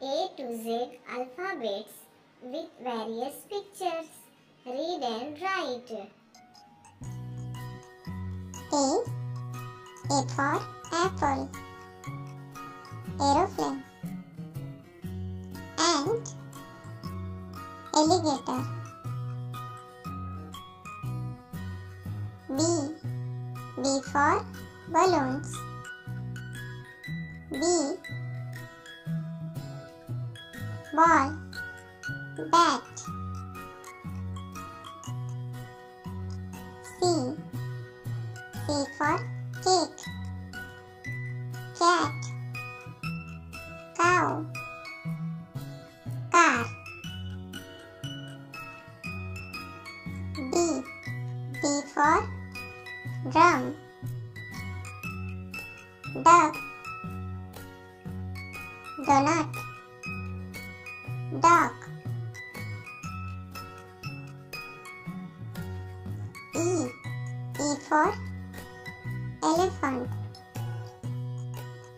A to Z alphabets with various pictures. Read and write. A. A for apple. Aeroplane. Ant. Alligator. B. B for balloons. B. Ball. Bat. C. C for cake. Cat. Cow. Car. D. D for drum. Duck. Donut. Dog. E. E for elephant.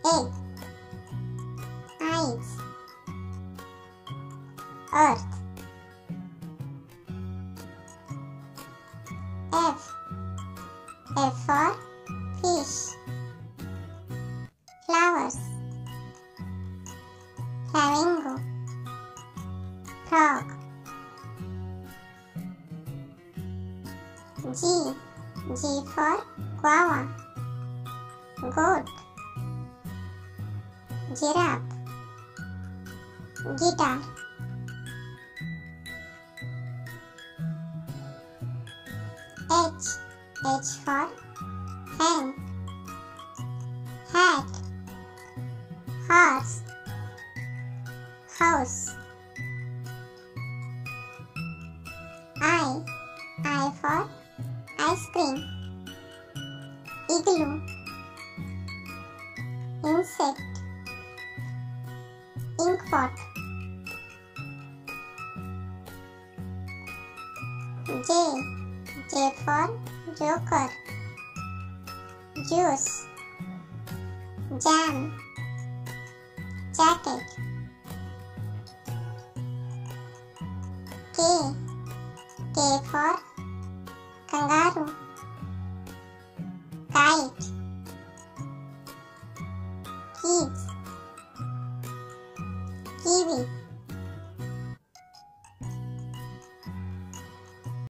Egg. Eyes. Earth. F. F for fish. Flowers. Flamingo. Frog. G. G for guava. Goat. Giraffe. Guitar. H. H for hen. Hat. Horse. House. I for ice cream. Igloo. Insect. Inkpot. J. J for joker. Juice. Jam. Jacket. K. K for kangaroo. Kite.